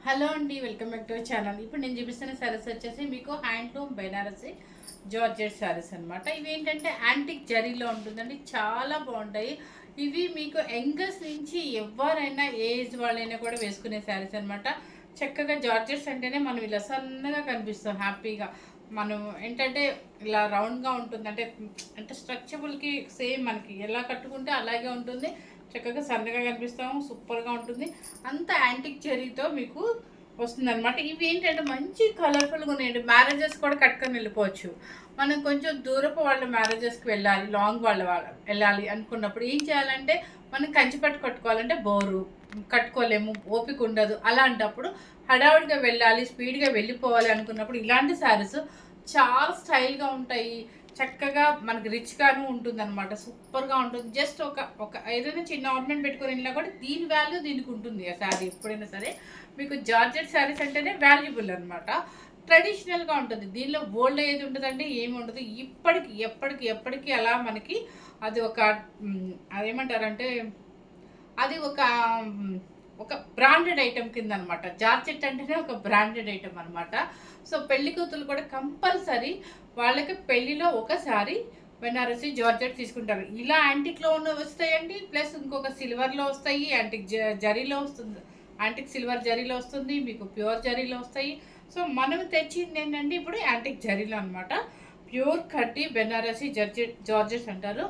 Hello అండి, welcome back to our channel. ఇప్పుడు నేను చూపిస్తున్న సారీస్ వచ్చేసి మీకు హ్యాండ్లూమ్ బెనారసి జార్జెట్ సారీస్ అనమాట. ఇవి ఏంటంటే యాంటిక్ జరీలో ఉంటుందండి, చాలా బాగుంటాయి. ఇవి మీకు యంగర్స్ నుంచి ఎవరైనా ఏజ్ వాళ్ళైనా కూడా వేసుకునే శారీస్ అనమాట. చక్కగా జార్జెట్స్ అంటేనే మనం ఇలా సన్నగా కనిపిస్తాం హ్యాపీగా. మనం ఏంటంటే ఇలా రౌండ్గా ఉంటుంది, అంటే అంటే స్ట్రక్చబుల్కి సేమ్ మనకి ఎలా కట్టుకుంటే అలాగే ఉంటుంది. చక్కగా సన్నగా కనిపిస్తాము, సూపర్గా ఉంటుంది. అంత యాంటిక్ జరీతో మీకు వస్తుందన్నమాట. ఇవి ఏంటంటే మంచి కలర్ఫుల్గా ఉన్నాయండి. మ్యారేజెస్ కూడా కట్టుకొని వెళ్ళిపోవచ్చు. మనం కొంచెం దూరపు వాళ్ళ మ్యారేజెస్కి వెళ్ళాలి, లాంగ్ వాళ్ళ వెళ్ళాలి అనుకున్నప్పుడు ఏం చేయాలంటే మనం కంచిపట్టు కట్టుకోవాలంటే బోరు కట్టుకోలేము, ఓపిక ఉండదు. అలాంటప్పుడు హడావుడిగా వెళ్ళాలి, స్పీడ్గా వెళ్ళిపోవాలి అనుకున్నప్పుడు ఇలాంటి శారీస్ చాలా స్టైల్గా ఉంటాయి. చక్కగా మనకి రిచ్గాను ఉంటుంది అనమాట, సూపర్గా ఉంటుంది. జస్ట్ ఒక ఒక ఏదైనా చిన్న ఆర్నమెంట్ పెట్టుకొని వెళ్ళినా కూడా దీని వాల్యూ దీనికి ఉంటుంది. ఆ శారీ ఎప్పుడైనా సరే మీకు జార్జెట్ శారీస్ అంటేనే వాల్యుబుల్ అనమాట. ట్రెడిషనల్గా ఉంటుంది. దీనిలో ఓల్డ్ ఏది ఉంటుందంటే ఏమి ఉండదు. ఇప్పటికి ఎప్పటికి ఎప్పటికీ అలా మనకి అది ఒక అదేమంటారంటే అది ఒక ఒక బ్రాండెడ్ ఐటెం కింద అనమాట. జార్జెట్ అంటేనే ఒక బ్రాండెడ్ ఐటెం అనమాట. సో పెళ్లి కూతురు కూడా కంపల్సరీ వాళ్ళకి పెళ్లిలో ఒకసారి బెనారసి జార్జెట్ తీసుకుంటారు. ఇలా యాంటిక్లో ఉన్న వస్తాయండి, ప్లస్ ఇంకొక సిల్వర్లో వస్తాయి, యాంటిక్ జరీలో వస్తుంది, యాంటిక్ సిల్వర్ జరీలో వస్తుంది, మీకు ప్యూర్ జరీలో వస్తాయి. సో మనం తెచ్చింది ఏంటంటే ఇప్పుడు యాంటిక్ జరీలో అనమాట. ప్యూర్ కట్టి బెనారసి జార్జెట్ అంటారు.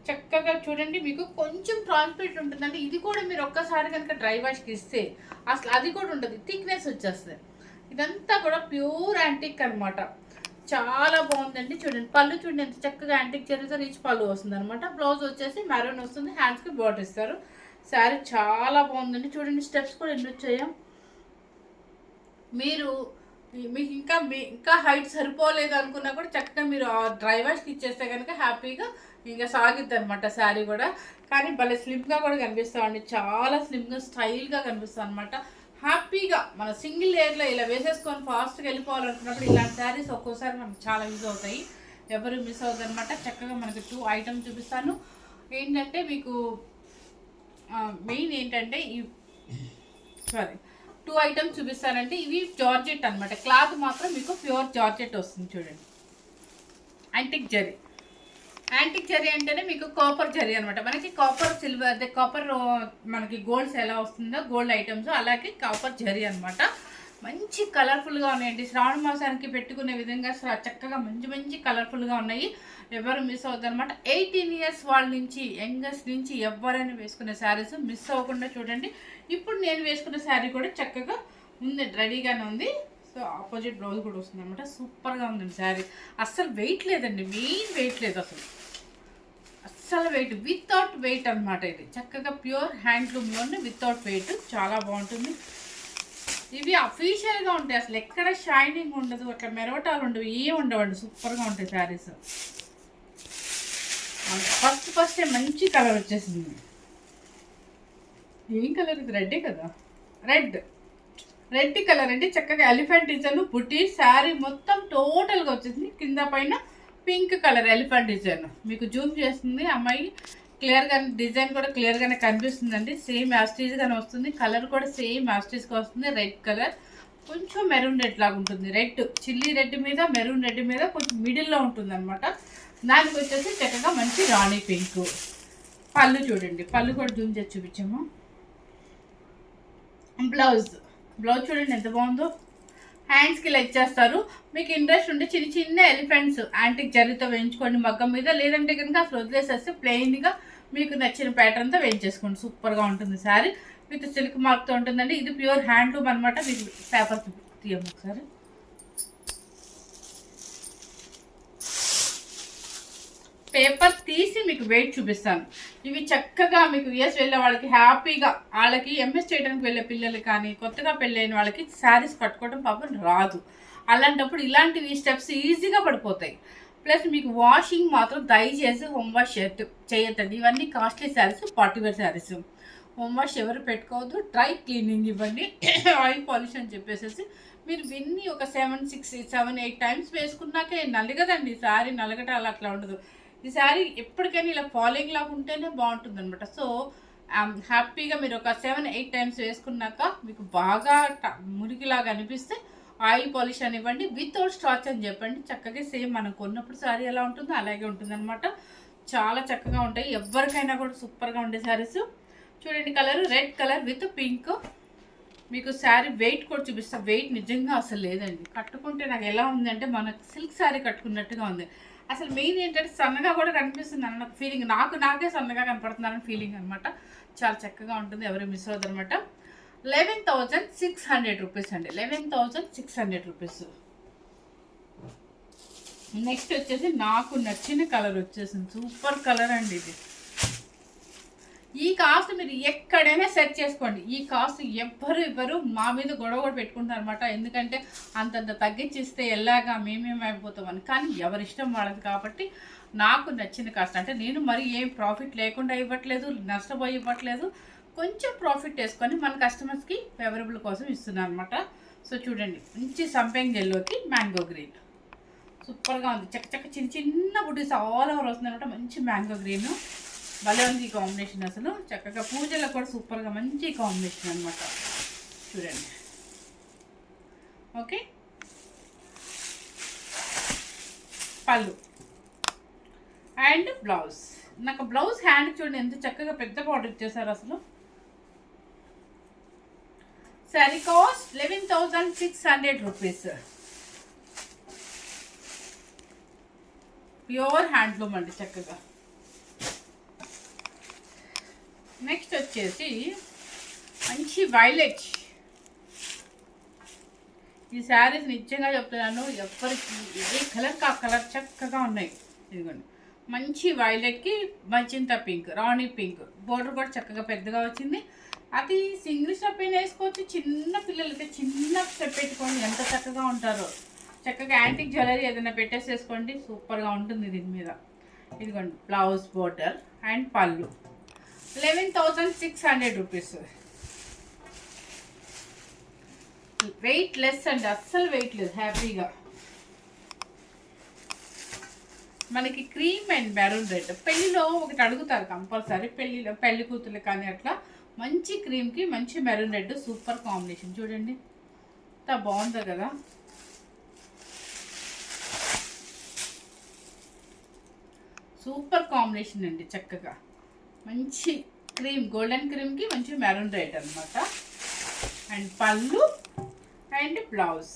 చక్కగా చూడండి, మీకు కొంచెం ట్రాన్స్పరెంట్ ఉంటుందండి. ఇది కూడా మీరు ఒక్కసారి కనుక డ్రై వాష్కి ఇస్తే అసలు అది కూడా ఉంటుంది, థిక్నెస్ వచ్చేస్తుంది. ఇదంతా కూడా ప్యూర్ యాంటిక్ అనమాట. చాలా బాగుందండి. చూడండి పళ్ళు చూడండి ఎంత చక్కగా యాంటిక్ జరీతో రిచ్ పళ్ళు వస్తుంది అనమాట. బ్లౌజ్ వచ్చేసి మెరూన్ వస్తుంది, హ్యాండ్స్కి బార్డర్ ఇస్తారు. శారీ చాలా బాగుందండి. చూడండి స్టెప్స్ కూడా ఎన్ని వచ్చాయో. మీరు మీకు ఇంకా హైట్ సరిపోలేదు అనుకున్నా కూడా చక్కగా మీరు డ్రై వాష్కి ఇచ్చేస్తే కనుక హ్యాపీగా ఇంకా సాగిద్ది అనమాట శారీ కూడా. కానీ భలే స్లిమ్గా కూడా కనిపిస్తామండి, చాలా స్లిమ్గా స్టైల్గా కనిపిస్తాం అనమాట. హ్యాపీగా మన సింగిల్ లేయర్లో ఇలా వేసేసుకొని ఫాస్ట్గా వెళ్ళిపోవాలనుకున్నప్పుడు ఇలాంటి శారీస్ ఒక్కోసారి మనకు చాలా యూజ్ అవుతాయి. ఎవరు మిస్ అవుతుంది అనమాట. చక్కగా మనకి 2 ఐటమ్స్ చూపిస్తాను. ఏంటంటే మీకు మెయిన్ ఏంటంటే ఈ సారీ 2 ఐటమ్స్ చూపిస్తానంటే ఇవి జార్జెట్ అనమాట. క్లాత్ మాత్రం మీకు ప్యూర్ జార్జెట్ వస్తుంది. చూడండి యాంటిక్ జరీ. యాంటిక్ జరీ అంటేనే మీకు కాపర్ జరీ అనమాట. మనకి కాపర్ సిల్వర్ కాపర్ మనకి గోల్డ్స్ ఎలా వస్తుందో గోల్డ్ ఐటమ్స్ అలాగే కాపర్ జరీ అనమాట. మంచి కలర్ఫుల్గా ఉన్నాయండి. శ్రావణ మాసానికి పెట్టుకునే విధంగా చక్కగా మంచి మంచి కలర్ఫుల్గా ఉన్నాయి. ఎవరు మిస్ అవుతుంది అనమాట. 18 ఇయర్స్ వాళ్ళ నుంచి యంగర్స్ నుంచి ఎవరైనా వేసుకునే శారీస్ మిస్ అవ్వకుండా చూడండి. ఇప్పుడు నేను వేసుకున్న శారీ కూడా చక్కగా ఉంది, రెడీగానే ఉంది. సో ఆపోజిట్ బ్లౌజ్ కూడా వస్తుంది అనమాట. సూపర్గా ఉందండి శారీ. అస్సలు వెయిట్ లేదండి, మెయిన్ వెయిట్ లేదు అస్సలు వెయిట్ వితౌట్ వెయిట్ అనమాట. ఇది చక్కగా ప్యూర్ హ్యాండ్లూమ్లోనే వితౌట్ వెయిట్ చాలా బాగుంటుంది. ఇవి అఫీషియల్గా ఉంటాయి, అసలు ఎక్కడ షైనింగ్ ఉండదు, అట్లా మెరవటాలు ఉండవు, ఏం ఉండవండి. సూపర్గా ఉంటాయి శారీస్. ఫస్ట్ మంచి కలర్ వచ్చేసింది. ఏం కలర్ ఇది? రెడ్డే కదా, రెడ్ కలర్ అండి. చక్కగా ఎలిఫెంట్ డిజైన్ బుట్టి శారీ మొత్తం టోటల్గా వచ్చేసింది. కింద పైన పింక్ కలర్ ఎలిఫెంట్ డిజైన్ మీకు జూమ్ చేస్తుంది అమ్మాయి. క్లియర్గా డిజైన్ కూడా క్లియర్గానే కనిపిస్తుందండి. సేమ్ యాస్టీజ్గానే వస్తుంది. కలర్ కూడా సేమ్ యాస్టీజ్గా వస్తుంది. రెడ్ కలర్ కొంచెం మెరూన్ రెడ్ లాగా ఉంటుంది. రెడ్ చిల్లీ రెడ్ మీద మెరూన్ రెడ్ మీద కొంచెం మిడిల్లో ఉంటుంది అనమాట. దానికి వచ్చేసి చక్కగా మంచి రాణి పింక్. పళ్ళు చూడండి, పళ్ళు కూడా జూమ్ చేసి చూపించాము. బ్లౌజ్ చూడండి ఎంత బాగుందో. హ్యాండ్స్కి ఇలా ఇచ్చేస్తారు. మీకు ఇంట్రెస్ట్ ఉంటే చిన్న చిన్న ఎలిఫెంట్స్ యాంటిక్ జరీతో వేయించుకోండి మగ్గం మీద. లేదంటే కనుక అసలు వదిలేసేస్తే ప్లెయిన్గా మీకు నచ్చిన ప్యాటర్న్తో వేయించేసుకోండి. సూపర్గా ఉంటుంది శారీ. విత్ సిల్క్ మార్క్తో ఉంటుందండి. ఇది ప్యూర్ హ్యాండ్లూమ్ అనమాట. మీకు పేపర్ తీయము ఒకసారి. పేపర్ తీసి మీకు వెయిట్ చూపిస్తాను. ఇవి చక్కగా మీకు యూఎస్ వెళ్ళే వాళ్ళకి హ్యాపీగా, వాళ్ళకి ఎంఎస్ చేయడానికి వెళ్ళే పిల్లలు కానీ కొత్తగా పెళ్ళైన వాళ్ళకి శారీస్ కట్టుకోవడం పాపం రాదు. అలాంటప్పుడు ఇలాంటివి స్టెప్స్ ఈజీగా పడిపోతాయి. ప్లస్ మీకు వాషింగ్ మాత్రం దయచేసి హోమ్ వాష్ చేయొద్దండి. ఇవన్నీ costly saris, party wear saris. Home wash ఎవరు పెట్టుకోవద్దు, డ్రై క్లీనింగ్ ఇవ్వండి. ఆయిల్ పాలిష్ అని చెప్పేసి మీరు విన్ని ఒక 7, 6, 7, 8 టైమ్స్ వేసుకున్నాకే నలగదండి శారీ. నలగటాలు అట్లా ఉండదు. ఈ శారీ ఎప్పటికైనా ఇలా ఫాలోయింగ్ లాగా ఉంటేనే బాగుంటుంది అనమాట. సో హ్యాపీగా మీరు ఒక 7-8 టైమ్స్ వేసుకున్నాక మీకు బాగా మురికిలాగా అనిపిస్తే ఆయిల్ పాలిష్ అనివ్వండి, వితౌట్ స్టార్చ్ అని చెప్పండి. చక్కగా సేమ్ మనం కొన్నప్పుడు శారీ ఎలా ఉంటుందో అలాగే ఉంటుంది అనమాట. చాలా చక్కగా ఉంటాయి, ఎవరికైనా కూడా సూపర్గా ఉండే శారీస్. చూడండి colour red colour with pink. మీకు శారీ వెయిట్ కూడా చూపిస్తా. వెయిట్ నిజంగా అసలు లేదండి, కట్టుకుంటే నాకు ఎలా ఉందంటే మనకు సిల్క్ శారీ కట్టుకున్నట్టుగా ఉంది. అసలు మెయిన్ ఏంటంటే సన్నగా కూడా కనిపిస్తుంది అన్న ఫీలింగ్, నాకే సన్నగా కనపడుతున్నారని ఫీలింగ్ అనమాట. చాలా చక్కగా ఉంటుంది, ఎవరు మిస్ అవుతారు అనమాట. 11,600 రూపీస్ అండి, 11,600 రూపీస్. నెక్స్ట్ వచ్చేసి నాకు నచ్చిన కలర్ వచ్చేసింది, సూపర్ కలర్ అండి ఇది. ఈ కాస్ట్ మీరు ఎక్కడైనా సెర్చ్ చేసుకోండి, ఈ కాస్ట్ ఎవ్వరు మా మీద గొడవ కూడా పెట్టుకుంటారు అనమాట. ఎందుకంటే అంతంత తగ్గించిస్తే ఎలాగా మేమేమైపోతామని. కానీ ఎవరిష్టం వాళ్ళది కాబట్టి నాకు నచ్చిన కాస్ట్. అంటే నేను మరి ఏం ప్రాఫిట్ లేకుండా ఇవ్వట్లేదు, నష్టపోయి ఇవ్వట్లేదు, కొంచెం ప్రాఫిట్ వేసుకొని మన కస్టమర్స్కి ఫేవరబుల్ కోసం ఇస్తున్నాను అనమాట. సో చూడండి, మంచి సంపెంగ్ ఎల్లోకి మ్యాంగో గ్రీన్ సూపర్గా ఉంది. చక్క చిన్న చిన్న బుడ్డీస్ ఆల్ ఓవర్ వస్తుంది అనమాట. మంచి మ్యాంగో గ్రీన్ భలే ఉంది ఈ కాంబినేషన్. అసలు చక్కగా పూజలకు కూడా సూపర్గా మంచి కాంబినేషన్ అనమాట. చూడండి, ఓకే. పళ్ళు అండ్ బ్లౌజ్. నాకు బ్లౌజ్ హ్యాండ్ చూడండి ఎంత చక్కగా పెద్ద బార్డర్ ఇచ్చేసారు అసలు. Sari cost 11,600 rupees. Pure handloom అండి చక్కగా. నెక్స్ట్ వచ్చేసి మంచి వైలెట్. ఈ శారీస్ నిజంగా చెప్తున్నాను, ఎవరికి ఏ కలర్ ఆ కలర్ చక్కగా ఉన్నాయి. ఇదిగోండి, మంచి వైలెట్కి మచింత పింక్, రాణి పింక్, బోర్డర్ కూడా చక్కగా పెద్దగా వచ్చింది. అది సింగిల్ స్టెప్ అయినా వేసుకోవచ్చు, చిన్న పిల్లలకి చిన్న స్టెప్ పెట్టుకోండి, ఎంత చక్కగా ఉంటారో. చక్కగా యాంటిక్ జ్యువెలరీ ఏదైనా పెట్టేసేసుకోండి, సూపర్గా ఉంటుంది దీని మీద. ఇదిగోండి బ్లౌజ్, బోర్డర్ అండ్ పళ్ళు. 11,600 రూపీస్. వెయిట్ లెస్ అండి, అస్సలు వెయిట్ లేదు, హ్యాపీగా. మనకి క్రీమ్ అండ్ మెరూన్ రెడ్. పెళ్ళిలో ఒకటి అడుగుతారు కంపల్సరీ, పెళ్లి కూతురు కానీ అట్లా. మంచి క్రీమ్కి మంచి మెరూన్ రెడ్ సూపర్ కాంబినేషన్. చూడండి ఎంత బాగుందో కదా. సూపర్ కాంబినేషన్ అండి, చక్కగా మంచి క్రీమ్, గోల్డెన్ క్రీమ్కి మంచి మెరూన్ రెడ్ అనమాట. అండ్ పళ్ళు అండ్ బ్లౌజ్.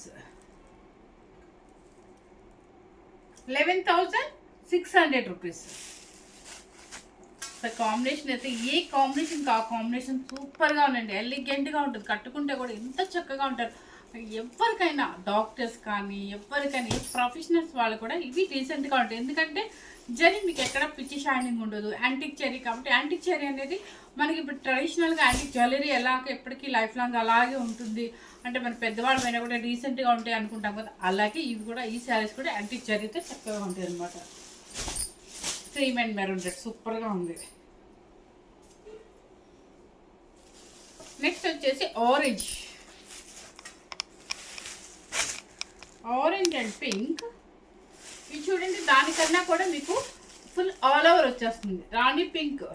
11,600 రూపీస్. కాంబినేషన్ అయితే ఏ కాంబినేషన్కి ఆ కాంబినేషన్ సూపర్గా ఉందండి, ఎలిగెంట్గా ఉంటుంది. కట్టుకుంటే కూడా ఎంత చక్కగా ఉంటారు. ఎవరికైనా డాక్టర్స్ కానీ ఎవరికైనా ఏ ప్రొఫెషనల్స్ వాళ్ళు కూడా ఇవి డీసెంట్గా ఉంటాయి. ఎందుకంటే జరీ మీకు ఎక్కడ పిచ్చి షైనింగ్ ఉండదు, యాంటిక్ జరీ కాబట్టి. యాంటిక్ జరీ అనేది మనకి ఇప్పుడు ట్రెడిషనల్గా యాంటిక్ జ్యువెలరీ ఎలాగ ఎప్పటికీ లైఫ్ లాంగ్ అలాగే ఉంటుంది. అంటే మన పెద్దవాళ్ళ పైన కూడా డీసెంట్గా ఉంటాయి అనుకుంటాం కదా, అలాగే ఇవి కూడా, ఈ శారీస్ కూడా యాంటిక్ జరీతో చక్కగా ఉంటాయి అనమాట. క్రీమ్ అండ్ మెరూన్ రెడ్ సూపర్గా ఉంది. నెక్స్ట్ వచ్చేసి ఆరెంజ్ అండ్ పింక్. ఇది చూడండి, దానికన్నా కూడా మీకు ఫుల్ ఆల్ ఓవర్ వచ్చేస్తుంది. రాణి పింక్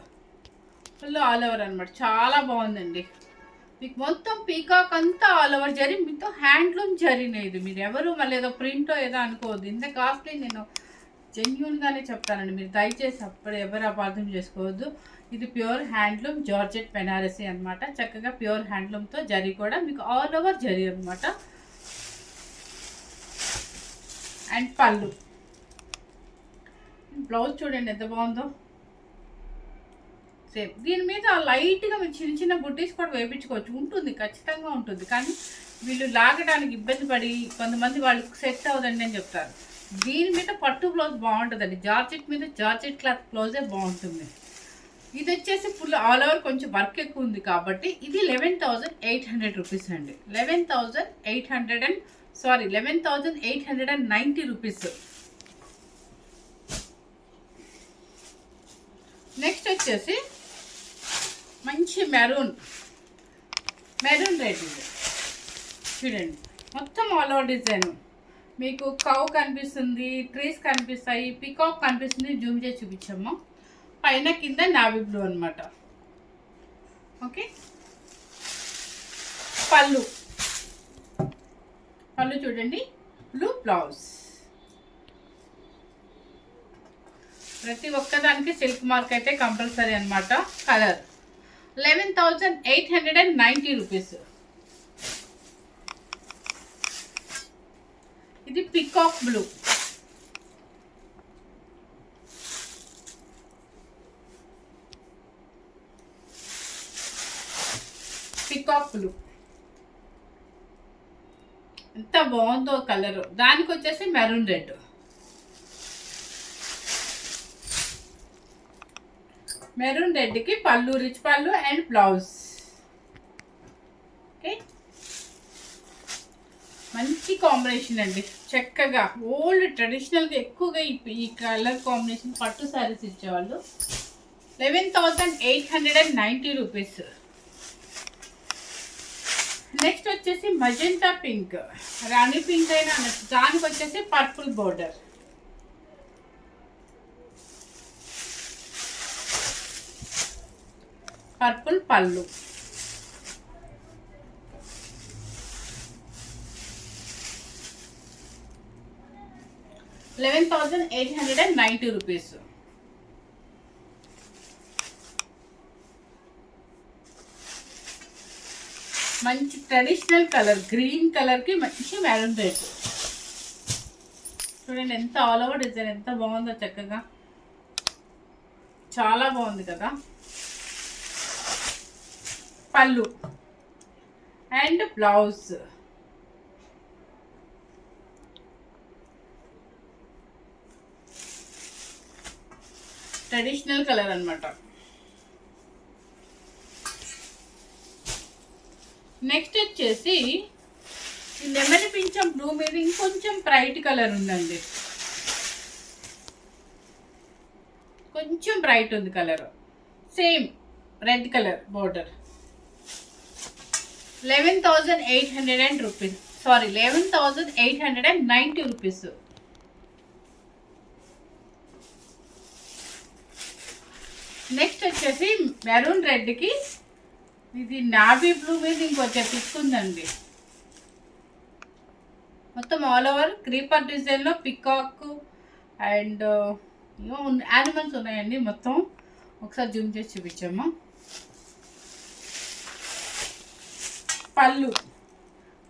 ఫుల్ ఆల్ ఓవర్ అనమాట, చాలా బాగుందండి. మీకు మొత్తం పీకాక్ అంతా ఆల్ ఓవర్ జరీ, మీతో హ్యాండ్లూమ్ జరీనే ఇది. మీరు ఎవరు మళ్ళీ ఏదో ప్రింటో ఏదో అనుకోవద్దు, ఇంత కాస్ట్లీ నేను జెన్యూన్గానే చెప్తానండి. మీరు దయచేసి అప్పుడు ఎవరు అపార్థం చేసుకోవద్దు. ఇది ప్యూర్ హ్యాండ్లూమ్ జార్జెట్ బెనారసీ అనమాట. చక్కగా ప్యూర్ హ్యాండ్లూమ్తో జరీ కూడా మీకు ఆల్ ఓవర్ జరీ అనమాట. అండ్ పళ్ళు, బ్లౌజ్ చూడండి ఎంత బాగుందో. సేమ్ దీని మీద లైట్గా మీరు చిన్న చిన్న బుట్టీస్ కూడా వేయించుకోవచ్చు, ఉంటుంది ఖచ్చితంగా ఉంటుంది. కానీ వీళ్ళు లాగడానికి ఇబ్బంది పడి కొంతమంది వాళ్ళకి సెట్ అవ్వదండి అని చెప్తారు. దీని మీద పట్టు బ్లౌజ్ బాగుంటుందండి, జార్జెట్ మీద జార్జెట్ క్లాత్ బ్లౌజే బాగుంటుంది. ఇది వచ్చేసి ఫుల్ ఆల్ ఓవర్ కొంచెం వర్క్ ఎక్కువ ఉంది కాబట్టి ఇది 11,800 రూపీస్ అండి. 11,890 రూపీస్. నెక్స్ట్ వచ్చేసి మంచి మెరూన్ రెడ్. చూడండి మొత్తం ఆల్ ఓవర్ డిజైన్. మీకు కౌ కనిపిస్తుంది, ట్రీస్ కనిపిస్తాయి, పికాక్ కనిపిస్తుంది. జూమ్ చేసి చూపించమ్మా. పైన కింద నావీ బ్లూ అనమాట. ఓకే, పళ్ళు చూడండి, బ్లూ బ్లౌజ్. ప్రతి ఒక్కదానికి సిల్క్ మార్క్ అయితే కంపల్సరీ అనమాట. Colour 11,890 rupees. ఇది పికాక్ బ్లూ. ఎంత బాగుందో కలర్. దానికి వచ్చేసి మెరూన్ రెడ్. మెరూన్ రెడ్కి పళ్ళు, రిచ్ పళ్ళు అండ్ బ్లౌజ్. ఓకే, మంచి కాంబినేషన్ అండి. చక్కగా ఓల్డ్ ట్రెడిషనల్గా ఎక్కువగా ఈ కలర్ కాంబినేషన్ పట్టు శారీస్ ఇచ్చేవాళ్ళు. 11,890 రూపీస్. నెక్స్ట్ వచ్చేసి మజెంటా పింక్, రాణి పింక్ అయినా అనొచ్చు. దానికి వచ్చేసి పర్పుల్ బోర్డర్. పర్పుల్ పళ్ళు. ₹11,890 రూపీస్. మంచి ట్రెడిషనల్ కలర్, గ్రీన్ కలర్కి మంచి మెరూన్ రెడ్. చూడండి ఎంత ఆల్ ఓవర్ డిజైన్ ఎంత బాగుందో, చక్కగా చాలా బాగుంది కదా. పళ్ళు అండ్ బ్లౌజ్. ట్రెడిషనల్ కలర్ అనమాట. నెక్స్ట్ వచ్చేసి లెమన్ పించం బ్లూ మీద ఇంకొంచెం బ్రైట్ కలర్ ఉందండి. కొంచెం బ్రైట్ ఉంది colour. Same red colour border. 11,800 rupees. Sorry, 11,890 rupees. Next వచ్చేసి మెరూన్ రెడ్కి ఇది నావీ బ్లూ మీద ఇంకొంచెం థిక్ ఉందండి. మొత్తం ఆల్ ఓవర్ క్రీపర్ డిజైన్లో పికాక్ అండ్ యానిమల్స్ ఉన్నాయండి. మొత్తం ఒకసారి జూమ్ చేసి చూపించాము. పళ్ళు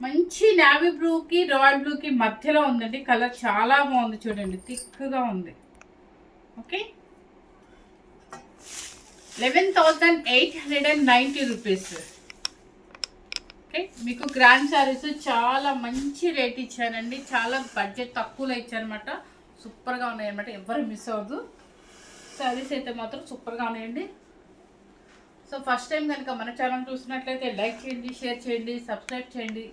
మంచి నావీ బ్లూకి రాయల్ బ్లూకి మధ్యలో ఉందండి. కలర్ చాలా బాగుంది, చూడండి థిక్గా ఉంది. Okay, 11,890 rupees. ఓకే, మీకు గ్రాండ్ శారీస్ చాలా మంచి రేట్ ఇచ్చానండి. చాలా బడ్జెట్ తక్కువలో ఇచ్చారనమాట. సూపర్గా ఉన్నాయన్నమాట. ఎవరు మిస్ అవ్వదు. శారీస్ అయితే మాత్రం సూపర్గా ఉన్నాయండి. సో ఫస్ట్ టైం కనుక మన ఛానల్ చూసినట్లయితే లైక్ చేయండి, షేర్ చేయండి, సబ్స్క్రైబ్ చేయండి.